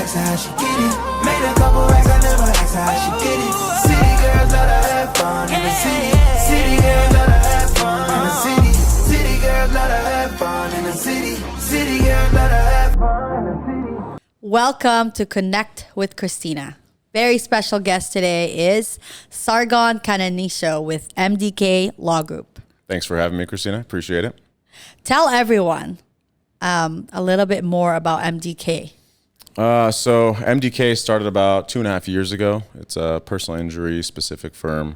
ask her how she get it. Made a couple racks, I never asked her how she get it. City girls love to have fun in the city. City girls love to have fun in the city. City girls love to have fun in the city. City girls love to have fun in the city. Welcome to Connect with Christina. Very special guest today is Sargon with MDK Law Group. Thanks for having me, Christina. Appreciate it. Tell everyone a little bit more about MDK. So MDK started about 2.5 years ago. It's a personal injury specific firm.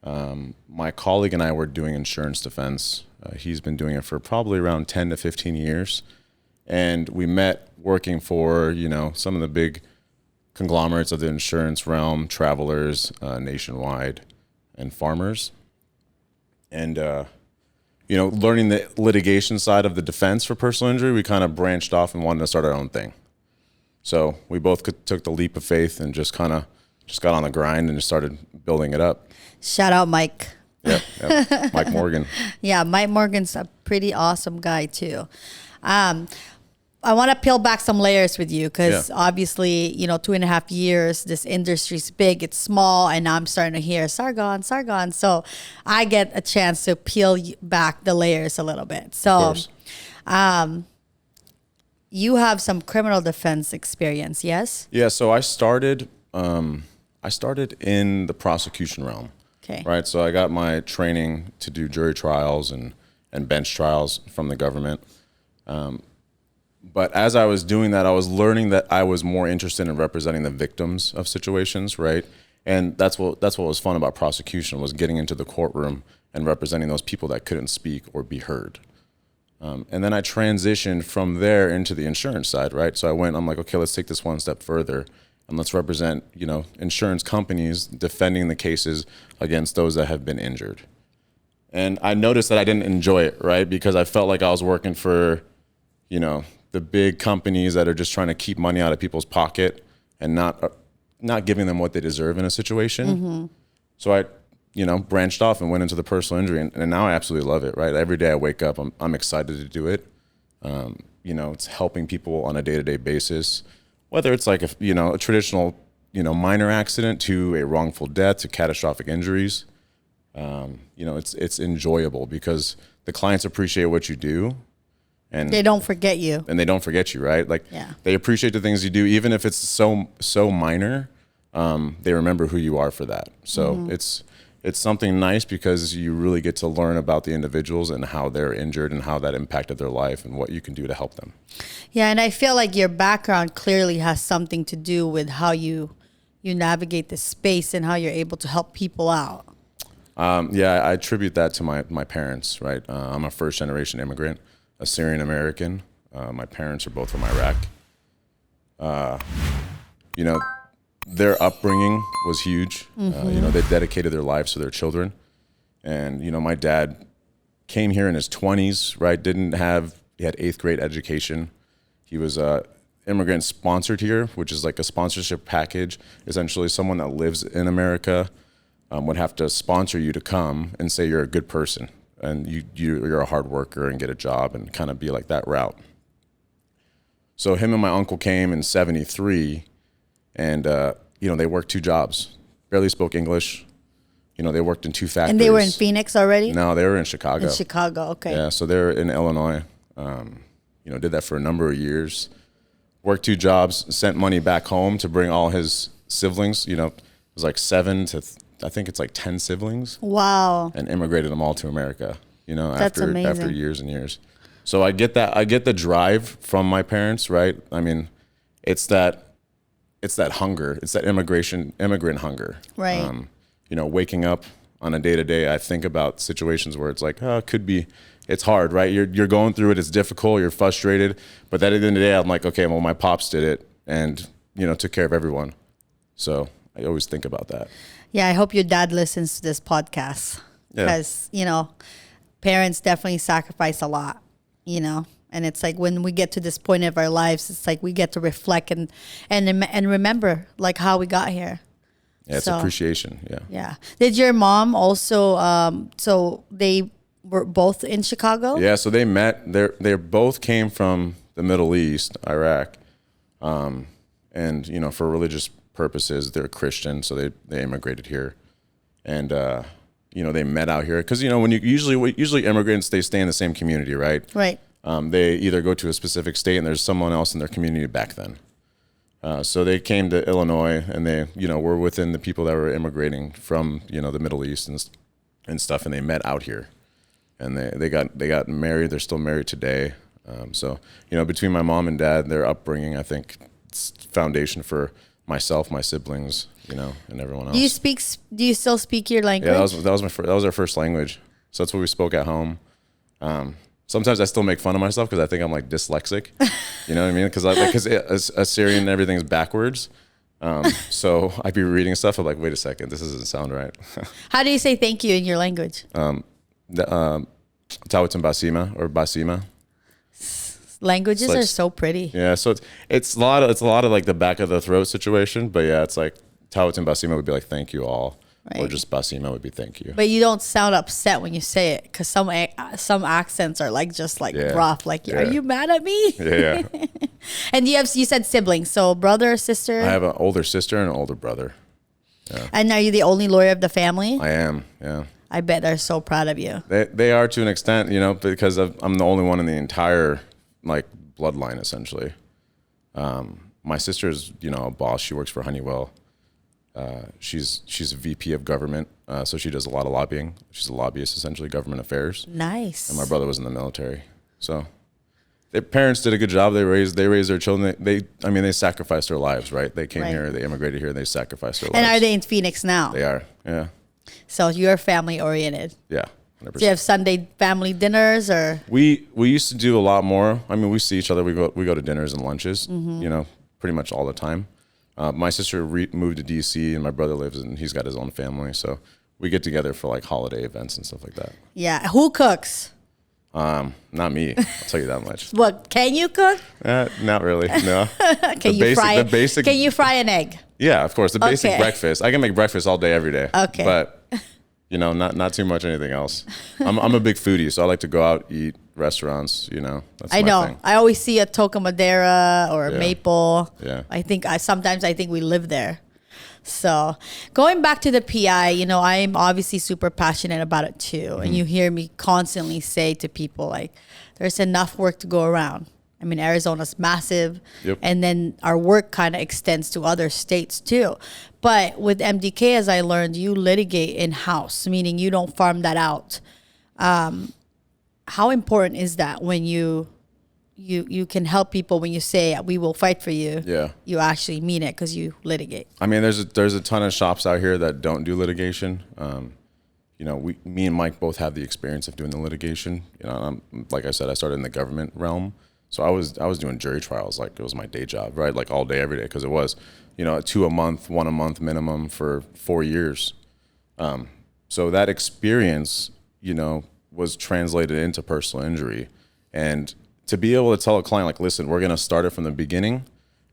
My colleague and I were doing insurance defense. He's been doing it for probably around 10 to 15 years. And we met working for, some of the big conglomerates of the insurance realm, Travelers, Nationwide, and Farmers. And, learning the litigation side of the defense for personal injury, we kind of branched off and wanted to start our own thing. So we both took the leap of faith and just got on the grind and just started building it up. Shout out Mike. Yep. Mike Morgan. Yeah, Mike Morgan's a pretty awesome guy too. I want to peel back some layers with you because obviously, 2.5 years, this industry's big, it's small, and now I'm starting to hear Sargon. So I get a chance to peel back the layers a little bit. So you have some criminal defense experience, yes? Yeah, so I started in the prosecution realm. Okay. Right, so I got my training to do jury trials and bench trials from the government. But as I was doing that, I was learning that I was more interested in representing the victims of situations, right? And that's what was fun about prosecution, was getting into the courtroom and representing those people that couldn't speak or be heard. And then I transitioned from there into the insurance side, right? So I'm like, okay, let's take this one step further and let's represent, insurance companies defending the cases against those that have been injured. And I noticed that I didn't enjoy it, right? Because I felt like I was working for, the big companies that are just trying to keep money out of people's pocket and not giving them what they deserve in a situation. Mm-hmm. So I, branched off and went into the personal injury, and now I absolutely love it, right? Every day I wake up, I'm excited to do it. It's helping people on a day-to-day basis, whether it's like a traditional, minor accident to a wrongful death to catastrophic injuries. It's enjoyable because the clients appreciate what you do. And they don't forget you. And they don't forget you, right? They appreciate the things you do, even if it's so minor. They remember who you are for that. So it's something nice because you really get to learn about the individuals and how they're injured and how that impacted their life and what you can do to help them. Yeah, and I feel like your background clearly has something to do with how you navigate the space and how you're able to help people out. I attribute that to my parents, right? I'm a first-generation immigrant, a Syrian American. My parents are both from Iraq. Their upbringing was huge. They dedicated their lives to their children. And, my dad came here in his 20s, right? He had 8th grade education. He was immigrant sponsored here, which is like a sponsorship package. Essentially, someone that lives in America would have to sponsor you to come and say you're a good person and you're a hard worker and get a job and kind of be like that route. So him and my uncle came in 73, and they worked 2 jobs, barely spoke English. They worked in 2 factories. And they were in Phoenix already? No, they were in Chicago. In Chicago, okay. Yeah, so they're in Illinois. Did that for a number of years. Worked 2 jobs, sent money back home to bring all his siblings. It was like 7 to I think it's like 10 siblings. Wow. And immigrated them all to America, That's amazing. After years and years. So I get that. I get the drive from my parents, right? I mean, it's that hunger. It's that immigrant hunger. Right. Waking up on a day-to-day, I think about situations where it's like, it's hard, right? You're going through it. It's difficult. You're frustrated. But at the end of the day, I'm like, okay, well, my pops did it and, took care of everyone. So I always think about that. Yeah, I hope your dad listens to this podcast because, parents definitely sacrifice a lot, And it's like when we get to this point of our lives, it's like we get to reflect and remember like how we got here. Yeah, it's appreciation. Yeah. Yeah. Did your mom also, so they were both in Chicago? Yeah, so they met. They both came from the Middle East, Iraq. and for religious purposes, they're Christian, so they immigrated here, and they met out here because when you usually immigrants, they stay in the same community, right? Right. They either go to a specific state and there's someone else in their community back then. So they came to Illinois, and they were within the people that were immigrating from the Middle East and stuff, and they met out here, and they got married. They're still married today. So between my mom and dad, their upbringing, I think it's foundation for myself, my siblings, and everyone else. Do you still speak your language? Yeah, that was our first language. So that's what we spoke at home. Sometimes I still make fun of myself because I think I'm like dyslexic. You know what I mean? Because Assyrian and everything's backwards. So I'd be reading stuff. I'm like, wait a second, this doesn't sound right. How do you say thank you in your language? Tawatim Basima or Basima. Languages like, are so pretty. Yeah, so it's a lot of like the back of the throat situation. But yeah, it's like Tawatim Basima would be like thank you all. Right. Or just Basima would be thank you. But you don't sound upset when you say it, because some accents are like just like rough. Like, are you mad at me? Yeah. And you said siblings, so brother, sister. I have an older sister and an older brother. Yeah. And are you the only lawyer of the family? I am. Yeah. I bet they're so proud of you. They are to an extent, because I'm the only one in the entire like bloodline essentially. My sister's a boss. She works for Honeywell. She's a VP of government, so she does a lot of lobbying. She's a lobbyist, essentially, government affairs. Nice. And my brother was in the military, so their parents did a good job. They raised their children. They sacrificed their lives, right? They came here, they immigrated here, and they sacrificed their lives. And are they in Phoenix now? They are, yeah. So you're family oriented. Yeah, 100%. Do you have Sunday family dinners or? We used to do a lot more. I mean, we see each other. We go to dinners and lunches, pretty much all the time. My sister moved to DC, and my brother lives and he's got his own family. So we get together for like holiday events and stuff like that. Yeah. Who cooks? Not me. I'll tell you that much. What, can you cook? Not really. No. Can you fry an egg? Yeah, of course. The basic breakfast. I can make breakfast all day, every day. Okay. But not too much anything else. I'm a big foodie, so I like to go out, eat, restaurants, that's I know. thing. I always see a Toca Madera or a Maple. Yeah. Sometimes I think we live there. So going back to the PI, I'm obviously super passionate about it too. Mm-hmm. And you hear me constantly say to people like, there's enough work to go around. I mean, Arizona's massive. Yep. And then our work kind of extends to other states too. But with MDK, as I learned, you litigate in-house, meaning you don't farm that out. How important is that when you can help people when you say we will fight for you? Yeah, you actually mean it because you litigate. I mean, there's a ton of shops out here that don't do litigation. Me and Mike both have the experience of doing the litigation. Like I said, I started in the government realm, so I was doing jury trials like it was my day job, right? Like all day, every day, because it was 2 a month, 1 a month minimum for 4 years. So that experience, was translated into personal injury. And to be able to tell a client, like, listen, we're going to start it from the beginning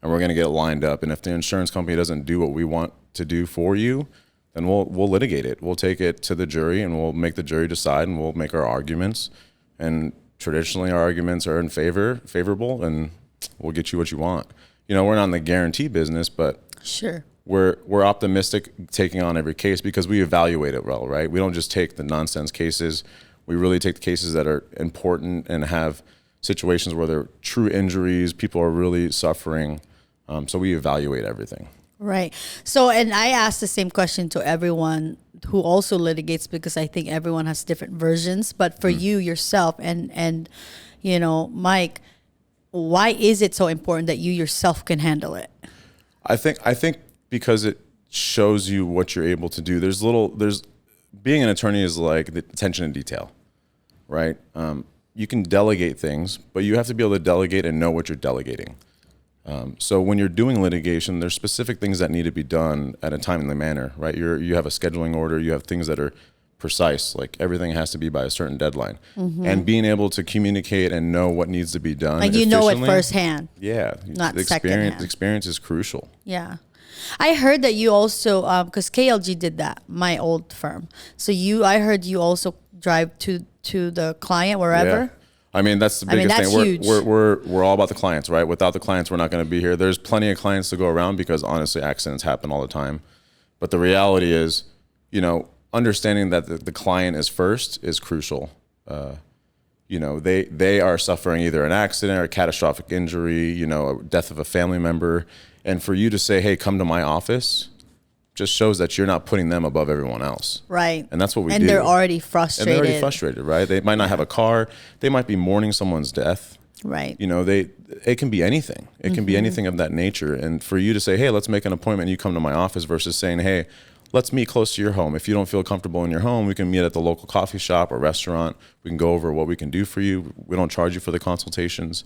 and we're going to get it lined up. And if the insurance company doesn't do what we want to do for you, then we'll litigate it. We'll take it to the jury and we'll make the jury decide and we'll make our arguments. And traditionally our arguments are favorable, and we'll get you what you want. We're not in the guarantee business, but sure. We're optimistic taking on every case because we evaluate it well, right? We don't just take the nonsense cases. We really take the cases that are important and have situations where there are true injuries, people are really suffering. So we evaluate everything. Right. So, and I ask the same question to everyone who also litigates, because I think everyone has different versions. But for you yourself and Mike, why is it so important that you yourself can handle it? I think because it shows you what you're able to do. Being an attorney is like the attention to detail, right? You can delegate things, but you have to be able to delegate and know what you're delegating. So when you're doing litigation, there's specific things that need to be done at a timely manner, right? You have a scheduling order, you have things that are precise, like everything has to be by a certain deadline. Mm-hmm. And being able to communicate and know what needs to be done. Like know it firsthand. Yeah. Not the secondhand. Experience is crucial. Yeah. I heard that you also, because KLG did that, my old firm. So I heard you also drive to the client wherever. Yeah. I mean, that's the biggest that's thing. huge. We're all about the clients, right? Without the clients, we're not going to be here. There's plenty of clients to go around because honestly, accidents happen all the time. But the reality is, understanding that the client is first is crucial. They are suffering either an accident or a catastrophic injury, a death of a family member. And for you to say, hey, come to my office, just shows that you're not putting them above everyone else. Right. And that's what we do. And they're already frustrated. And they're already frustrated, right? They might not have a car. They might be mourning someone's death. Right. It can be anything. It can be anything of that nature. And for you to say, hey, let's make an appointment and you come to my office versus saying, hey, let's meet close to your home. If you don't feel comfortable in your home, we can meet at the local coffee shop or restaurant. We can go over what we can do for you. We don't charge you for the consultations.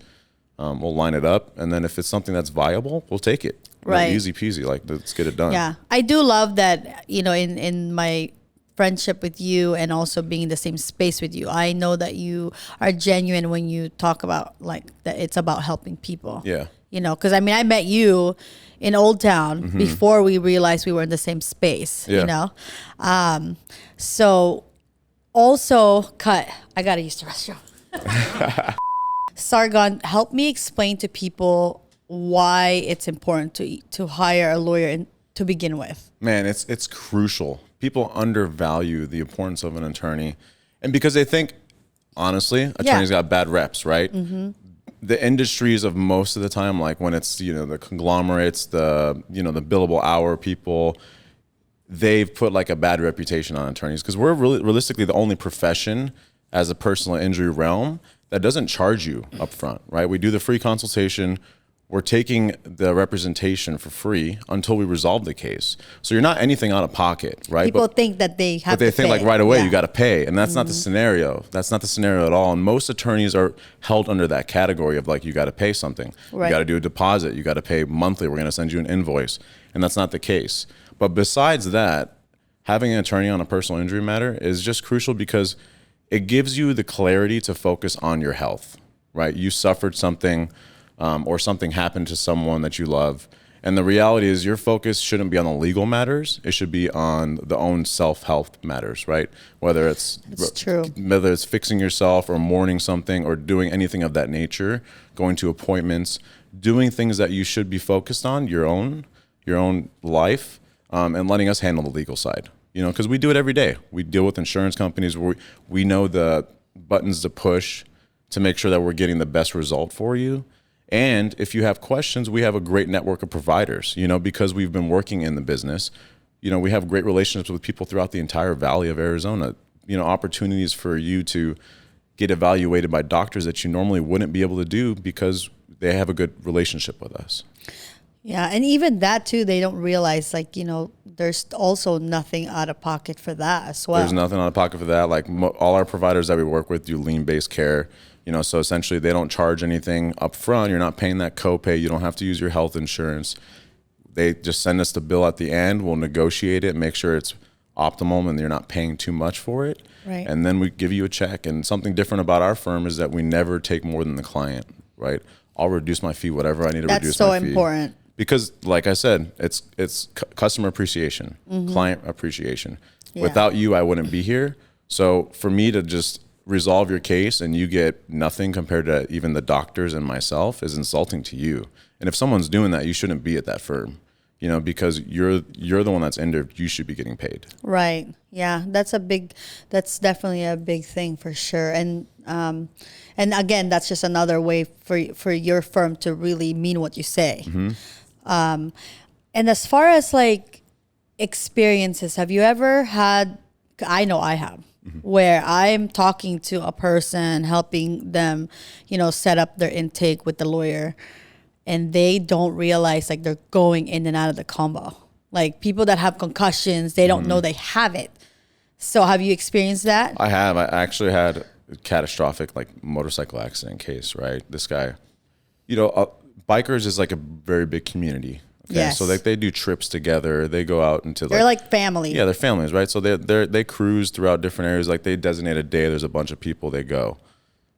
We'll line it up. And then if it's something that's viable, we'll take it. Right. Easy peasy. Like, let's get it done. Yeah. I do love that, in my friendship with you and also being in the same space with you, I know that you are genuine when you talk about like that it's about helping people. Yeah. Because I met you in Old Town before we realized we were in the same space, So also I got to use the restroom. Sargon, help me explain to people why it's important to hire a lawyer to begin with. Man, it's crucial. People undervalue the importance of an attorney, and because they think, honestly, attorneys got bad reps, right? The industries of most of the time, like when it's the conglomerates, the the billable hour people, they've put like a bad reputation on attorneys because we're really realistically the only profession as a personal injury realm that doesn't charge you up front, right? We do the free consultation. We're taking the representation for free until we resolve the case. So you're not anything out of pocket, right? People think that they have to pay. But they think like right away you got to pay. And that's not the scenario. That's not the scenario at all. And most attorneys are held under that category of like, you got to pay something. Right. You got to do a deposit. You got to pay monthly. We're going to send you an invoice. And that's not the case. But besides that, having an attorney on a personal injury matter is just crucial because it gives you the clarity to focus on your health, right? You suffered something or something happened to someone that you love. And the reality is your focus shouldn't be on the legal matters. It should be on the own self-health matters, right? Whether it's fixing yourself or mourning something or doing anything of that nature, going to appointments, doing things that you should be focused on, your own life, and letting us handle the legal side. Because we do it every day. We deal with insurance companies where we know the buttons to push to make sure that we're getting the best result for you. And if you have questions, we have a great network of providers, because we've been working in the business. We have great relationships with people throughout the entire Valley of Arizona, opportunities for you to get evaluated by doctors that you normally wouldn't be able to do because they have a good relationship with us. Yeah. And even that too, they don't realize there's also nothing out of pocket for that as well. There's nothing out of pocket for that. Like all our providers that we work with do lien-based care. So essentially they don't charge anything up front. You're not paying that copay. You don't have to use your health insurance. They just send us the bill at the end. We'll negotiate it, make sure it's optimal and you're not paying too much for it. Right. And then we give you a check. And something different about our firm is that we never take more than the client, right? I'll reduce my fee, whatever I need to reduce my fee. That's so important. Because like I said, it's customer appreciation, client appreciation. Yeah. Without you, I wouldn't be here. So for me to just resolve your case and you get nothing compared to even the doctors and myself is insulting to you. And if someone's doing that, you shouldn't be at that firm, because you're the one that's injured. You should be getting paid. Right. Yeah. That's definitely a big thing for sure. And again, that's just another way for your firm to really mean what you say. And as far as like experiences, have you ever had, I know I have, where I'm talking to a person, helping them, set up their intake with the lawyer, and they don't realize like they're going in and out of the combo. Like people that have concussions, they don't know they have it. So have you experienced that? I have. I actually had a catastrophic like motorcycle accident case, right? This guy, bikers is like a very big community. Okay? Yes. So they do trips together. They go out into they're like family. Yeah, they're families, right? So they cruise throughout different areas. Like they designate a day. There's a bunch of people. They go.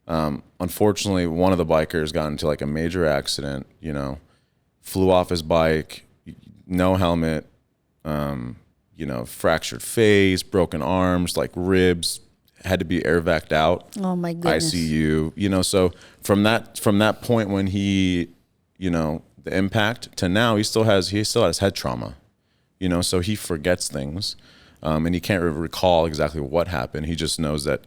Unfortunately, one of the bikers got into like a major accident. Flew off his bike, no helmet. Fractured face, broken arms, like ribs, had to be air vac'd out. Oh my goodness. ICU, you know, so from that point when he, you know, the impact to now, he still has head trauma, you know, so he forgets things, and he can't recall exactly what happened. He just knows that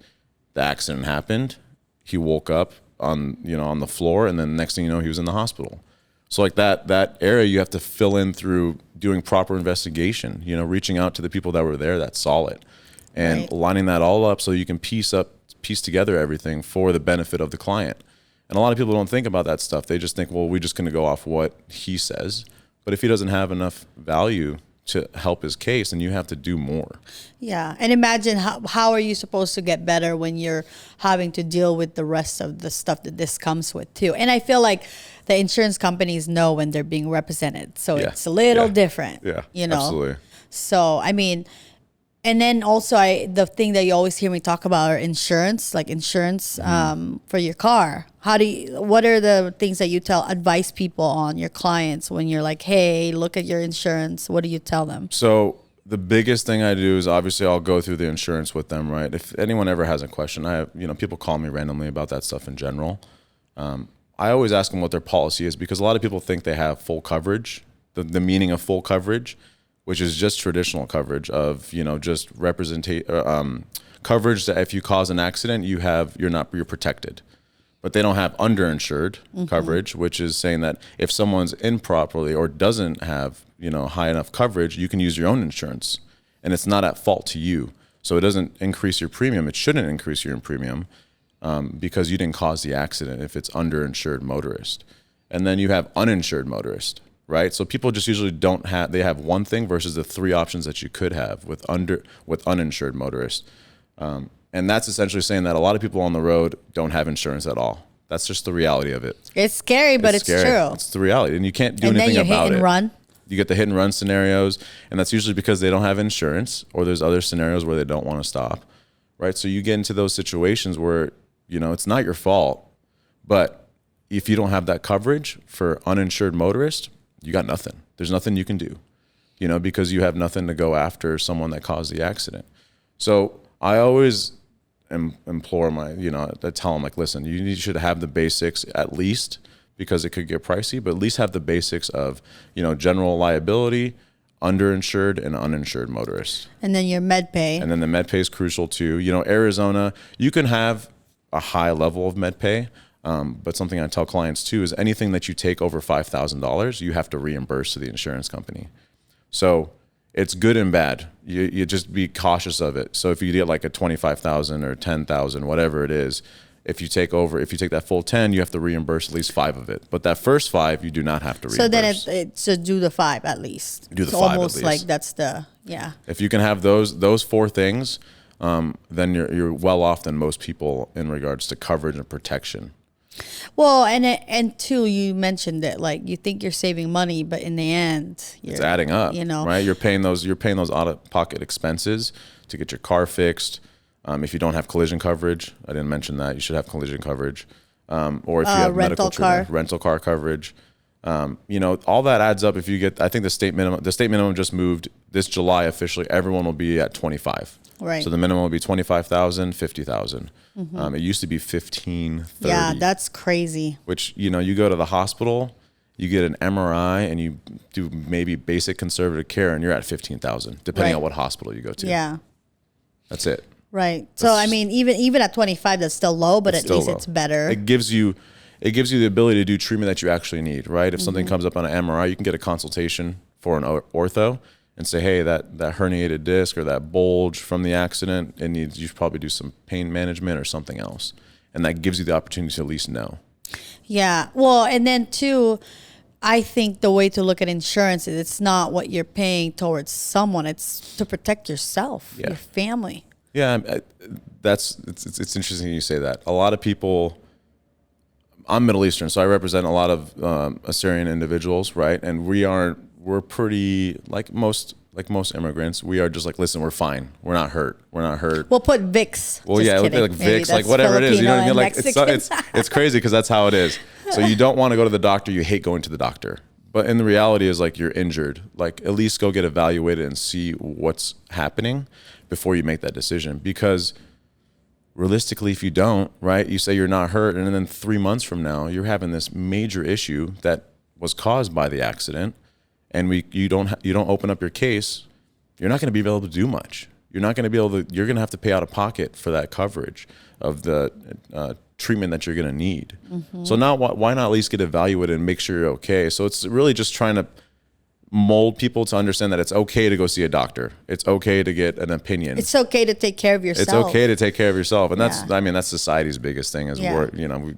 the accident happened. He woke up on the floor, and then next thing you know, he was in the hospital. So like that area you have to fill in through doing proper investigation, you know, reaching out to the people that were there that saw it, and lining that all up so you can piece together everything for the benefit of the client. And a lot of people don't think about that stuff. They just think, well, we're just going to go off what he says. But if he doesn't have enough value to help his case, then you have to do more. Yeah. And imagine how are you supposed to get better when you're having to deal with the rest of the stuff that this comes with too. And I feel like the insurance companies know when they're being represented. So it's a little different. Yeah, you know? Absolutely. So, I mean, and then also the thing that you always hear me talk about are insurance, like insurance for your car. What are the things that you advise people on, your clients, when you're like, hey, look at your insurance? What do you tell them? So the biggest thing I do is obviously I'll go through the insurance with them, right? If anyone ever has a question, I have, people call me randomly about that stuff in general. I always ask them what their policy is, because a lot of people think they have full coverage, the meaning of full coverage, which is just traditional coverage of, just coverage that if you cause an accident, you're protected. But they don't have underinsured coverage, which is saying that if someone's improperly or doesn't have, high enough coverage, you can use your own insurance, and it's not at fault to you. So it doesn't increase your premium. It shouldn't increase your premium because you didn't cause the accident if it's underinsured motorist. And then you have uninsured motorist, right? So people just usually they have one thing versus the three options that you could have with uninsured motorist. And that's essentially saying that a lot of people on the road don't have insurance at all. That's just the reality of it. It's scary, but it's true. It's the reality, and you can't do anything about it. And then you hit and run. You get the hit and run scenarios, and that's usually because they don't have insurance, or there's other scenarios where they don't want to stop, right? So you get into those situations where, it's not your fault, but if you don't have that coverage for uninsured motorists, you got nothing. There's nothing you can do, because you have nothing to go after someone that caused the accident. So I always implore I tell them, like, listen, you should have the basics at least, because it could get pricey, but at least have the basics of, general liability, underinsured and uninsured motorists. And then your med pay. And then the med pay is crucial too. Arizona, you can have a high level of med pay, but something I tell clients too is anything that you take over $5,000, you have to reimburse to the insurance company. So it's good and bad. You just be cautious of it. So if you get like a 25,000 or 10,000, whatever it is, if you take that full 10, you have to reimburse at least 5 of it. But that first 5, you do not have to reimburse. So then it's do the 5 at least. Do the 5 almost at least. Like that's If you can have those 4 things, then you're well off than most people in regards to coverage and protection. Well, and too, you mentioned it, like you think you're saving money, but in the end, it's adding up. Right? You're paying those out-of-pocket expenses to get your car fixed. If you don't have collision coverage, I didn't mention that, you should have collision coverage. Or if you have medical treatment, rental car coverage. All that adds up. If you get, I think the state minimum just moved this July officially. Everyone will be at 25. Right. So the minimum will be 25,000, 50,000. It used to be 15, 30. Yeah, that's crazy. Which, you go to the hospital, you get an MRI, and you do maybe basic conservative care, and you're at 15,000, depending on what hospital you go to. Yeah. That's it. Right. So I mean, even at 25, that's still low, but at least it's better. It gives you the ability to do treatment that you actually need, right? If something comes up on an MRI, you can get a consultation for an ortho and say, hey, that herniated disc or that bulge from the accident, you should probably do some pain management or something else. And that gives you the opportunity to at least know. Yeah. Well, and then too, I think the way to look at insurance is it's not what you're paying towards someone. It's to protect yourself, your family. Yeah, it's interesting you say that. A lot of people, I'm Middle Eastern, so I represent a lot of Assyrian individuals, right? And we're pretty, like most immigrants, we are just like, listen, we're fine. We're not hurt. We'll put Vicks. Well, just kidding. Like Vicks, like whatever Filipino, it is. You know what I mean? Like it's crazy because that's how it is. So you don't want to go to the doctor. You hate going to the doctor. But in the reality is like you're injured. Like at least go get evaluated and see what's happening before you make that decision. Because realistically, if you don't, right, you say you're not hurt, and then 3 months from now, you're having this major issue that was caused by the accident, and you don't open up your case, you're not going to be able to do much. You're not going to be able to. You're going to have to pay out of pocket for that coverage of the treatment that you're going to need. So now, why not at least get evaluated and make sure you're okay? So it's really just trying to mold people to understand that it's okay to go see a doctor. It's okay to get an opinion. It's okay to take care of yourself. It's okay to take care of yourself. And that's society's biggest thing is we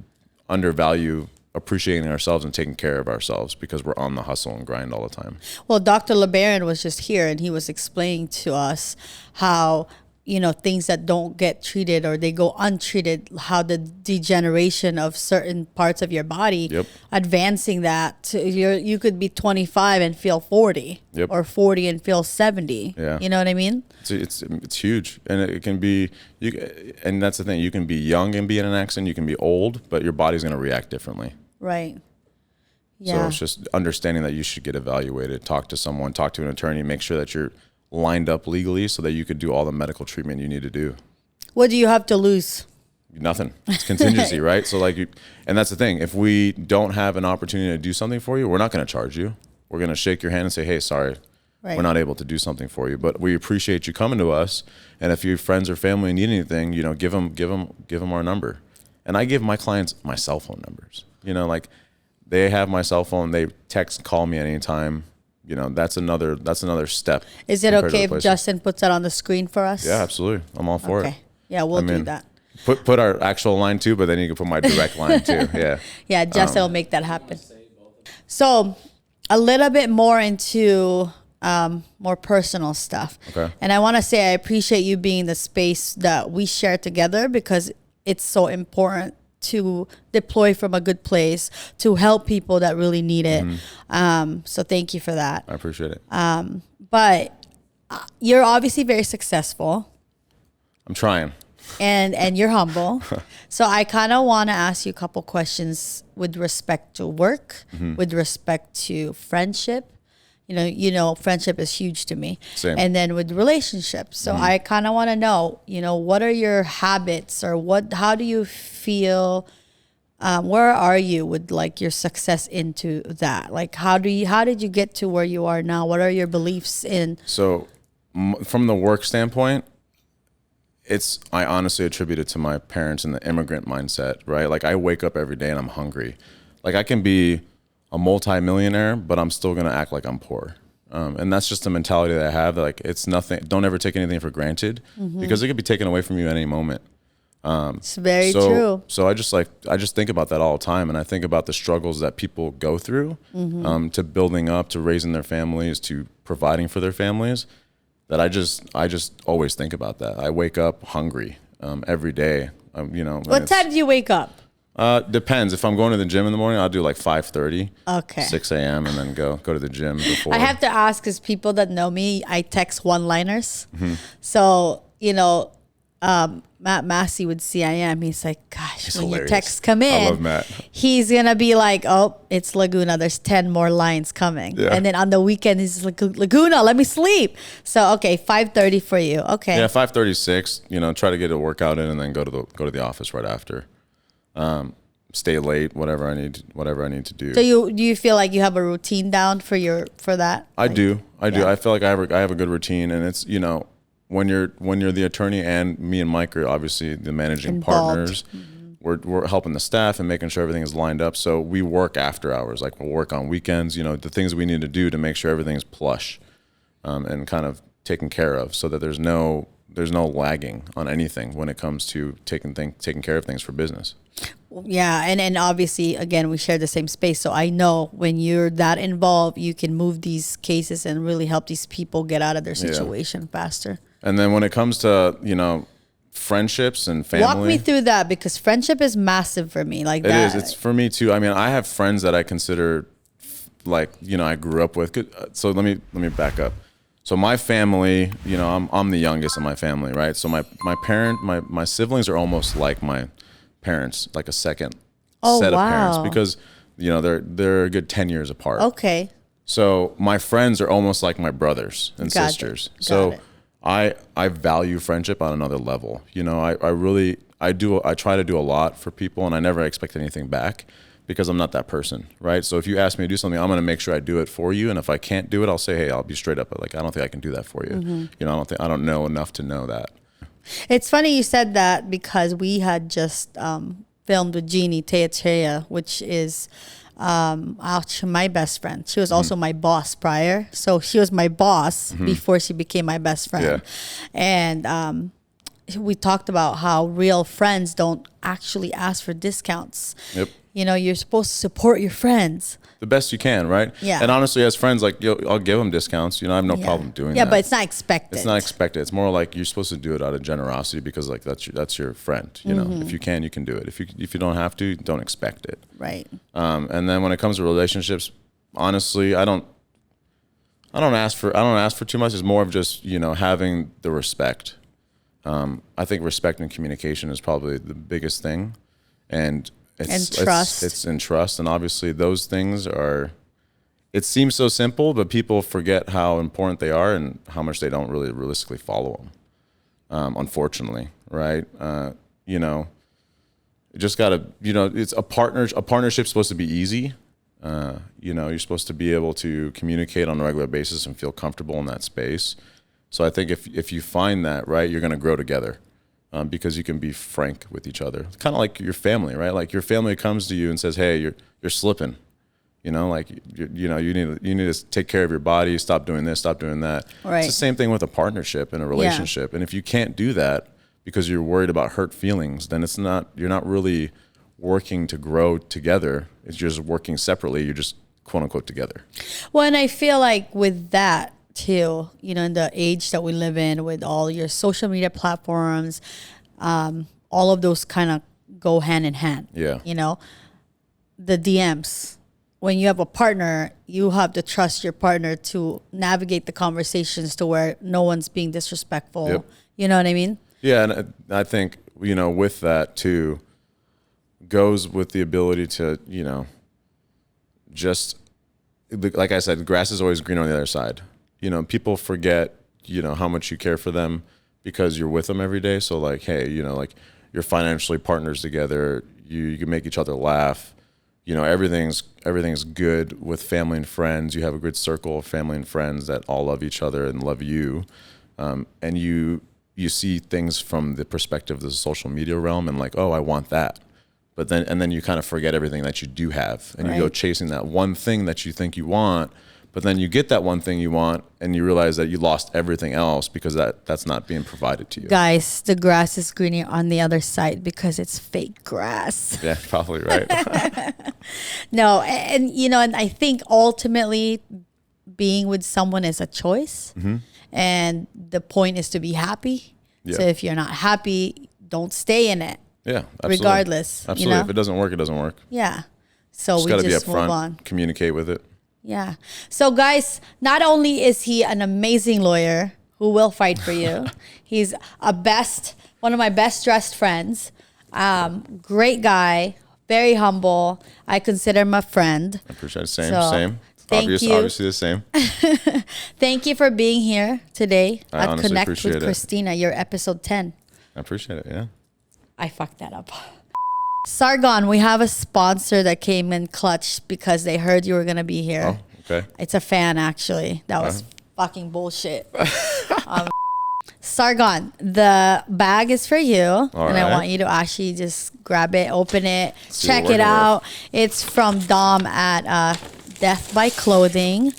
undervalue appreciating ourselves and taking care of ourselves because we're on the hustle and grind all the time. Well, Dr. LeBaron was just here and he was explaining to us how, things that don't get treated or they go untreated, how the degeneration of certain parts of your body, advancing that to you could be 25 and feel 40 or 40 and feel 70. Yeah. You know what I mean? It's huge. And it can be, and that's the thing, you can be young and be in an accident, you can be old, but your body's going to react differently. Right. Yeah. So it's just understanding that you should get evaluated, talk to someone, talk to an attorney, make sure that you're lined up legally so that you could do all the medical treatment you need to do. What do you have to lose? Nothing. It's contingency, right? So and that's the thing. If we don't have an opportunity to do something for you, we're not going to charge you. We're going to shake your hand and say, hey, sorry, we're not able to do something for you, but we appreciate you coming to us. And if your friends or family need anything, give them our number. And I give my clients my cell phone numbers. They have my cell phone. They text, call me at any time. That's another step. Is it okay if Justin puts that on the screen for us? Yeah, absolutely. I'm all for it. Yeah, we'll do that. Put our actual line too, but then you can put my direct line too. Yeah. Yeah, Justin will make that happen. So a little bit more into more personal stuff. Okay. And I want to say I appreciate you being in the space that we share together because it's so important to deploy from a good place to help people that really need it. So thank you for that. I appreciate it. But you're obviously very successful. I'm trying. And you're humble. So I kind of want to ask you a couple questions with respect to work, with respect to friendship. Friendship is huge to me. Same. And then with relationships. So I kind of want to know, what are your habits or how do you feel, where are you with your success into that? How did you get to where you are now? What are your beliefs in? So from the work standpoint, I honestly attribute it to my parents and the immigrant mindset, right? I wake up every day and I'm hungry. I can be a multi-millionaire, but I'm still going to act like I'm poor. And that's just the mentality that I have. It's nothing. Don't ever take anything for granted because it could be taken away from you at any moment. It's very true. So I just think about that all the time. And I think about the struggles that people go through to building up, to raising their families, to providing for their families, that I just always think about that. I wake up hungry every day. What time do you wake up? Depends. If I'm going to the gym in the morning, I'll do 5:30, 6 a.m. and then go to the gym before. I have to ask because people that know me, I text one-liners. So, Matt Massey with CIM, he's like, gosh, he's when hilarious. your texts come in, I love Matt. He's going to be like, oh, it's Laguna. There's 10 more lines coming. Yeah. And then on the weekend, he's like, Laguna, let me sleep. So, 5:30 for you. Okay. Yeah, 5:36, try to get a workout in and then go to the office right after. Stay late, whatever I need to do. So do you feel like you have a routine down for that? I do. I feel like I have a good routine, and it's when you're the attorney and me and Mike are obviously the managing involved. Partners. We're helping the staff and making sure everything is lined up. So we work after hours, we'll work on weekends. The things we need to do to make sure everything's plush, and kind of taken care of, so that there's no lagging on anything when it comes to taking care of things for business. Yeah, and obviously, again, we share the same space, so I know when you're that involved, you can move these cases and really help these people get out of their situation faster. And then when it comes to friendships and family, walk me through that, because friendship is massive for me. It is. It's for me too. I mean, I have friends that I consider I grew up with. So let me back up. So my family, I'm the youngest in my family, right? So my siblings are almost like my parents, like a second set of parents, because they're a good 10 years apart. Okay. So my friends are almost like my brothers and sisters. So I value friendship on another level. I really I try to do a lot for people, and I never expect anything back because I'm not that person, right? So if you ask me to do something, I'm going to make sure I do it for you. And if I can't do it, I'll say, hey, I'll be straight up. Like, I don't think I can do that for you. You know, I don't know enough to know that. It's funny you said that because we had just filmed with Jeannie Teacheya, which is my best friend. She was also my boss prior. So she was my boss before she became my best friend. And we talked about how real friends don't actually ask for discounts. Yep. You know, you're supposed to support your friends the best you can, right? Yeah. And honestly, as friends, like, I'll give them discounts. You know, I have no problem doing that. Yeah, but it's not expected. It's not expected. It's more like you're supposed to do it out of generosity because, like, that's your friend. You know, if you can do it. If you don't have to, don't expect it. Right. And then when it comes to relationships, honestly, I don't ask for too much. It's more of just, you know, having the respect. I think respect and communication is probably the biggest thing, and trust. It's in trust, and obviously those things are. It seems so simple, but people forget how important they are and how much they don't really realistically follow them. Unfortunately, right? You know, you just gotta. You know, it's a partnership's supposed to be easy. You know, you're supposed to be able to communicate on a regular basis and feel comfortable in that space. So I think if you find that, right, you're going to grow together because you can be frank with each other. Kind of like your family, right? Like your family comes to you and says, hey, you're slipping. You know, like, you need to take care of your body, stop doing this, stop doing that. Right. It's the same thing with a partnership and a relationship. And if you can't do that because you're worried about hurt feelings, then you're not really working to grow together. It's just working separately. You're just quote unquote together. Well, and I feel like with that too, you know, in the age that we live in with all your social media platforms, all of those kind of go hand in hand. Yeah. You know, the DMs. When you have a partner, you have to trust your partner to navigate the conversations to where no one's being disrespectful. Yep. You know what I mean? Yeah, and I think, you know, with that too, goes with the ability to, you know, just, like I said, grass is always green on the other side. You know, people forget, you know, how much you care for them because you're with them every day. So like, hey, you know, like you're financially partners together. You can make each other laugh. You know, everything's good with family and friends. You have a good circle of family and friends that all love each other and love you. And you see things from the perspective of the social media realm and like, oh, I want that. But then you kind of forget everything that you do have, and you go chasing that one thing that you think you want. But then you get that one thing you want, and you realize that you lost everything else because that's not being provided to you. Guys, the grass is greener on the other side because it's fake grass. Yeah, probably right. No, and you know, and I think ultimately being with someone is a choice, and the point is to be happy. Yeah. So if you're not happy, don't stay in it. Yeah, absolutely. Regardless. Absolutely. You know? If it doesn't work, it doesn't work. Yeah. So Just we gotta just be move upfront, on. communicate with it. Yeah. So guys, not only is he an amazing lawyer who will fight for you, he's one of my best dressed friends. Great guy, very humble. I consider him a friend. I appreciate it. Same. Thank you. Obviously the same. Thank you for being here today I at honestly Connect appreciate with it. Christina, your episode 10. I appreciate it, yeah. I fucked that up. Sargon, we have a sponsor that came in clutch because they heard you were going to be here. Oh, okay. It's a fan, actually. That was fucking bullshit. Sargon, the bag is for you. I want you to actually just grab it, open it, check it out. It's from Dom at Death by Clothing.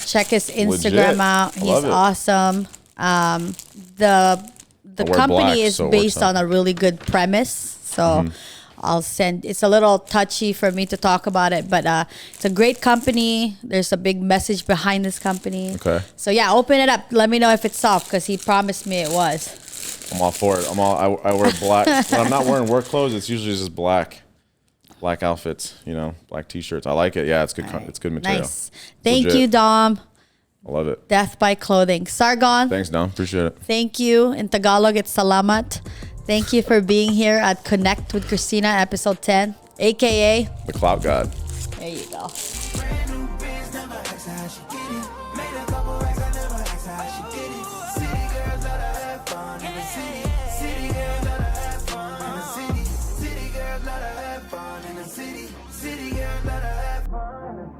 Check his Instagram out. He's awesome. The company is based on a really good premise. So it's a little touchy for me to talk about it, but it's a great company. There's a big message behind this company. Okay. So yeah, open it up. Let me know if it's soft because he promised me it was. I'm all for it. I wear black. When I'm not wearing work clothes, it's usually just black outfits, you know, black t-shirts. I like it. Yeah, it's good. It's good material. Nice. Thank you, Dom. I love it. Death by Clothing. Sargon. Thanks, Dom. Appreciate it. Thank you. In Tagalog, it's salamat. Thank you for being here at Connect with Christina, episode 10, aka The Clout God. There you go. Brand new biz, never ask her how she get it. Made a couple racks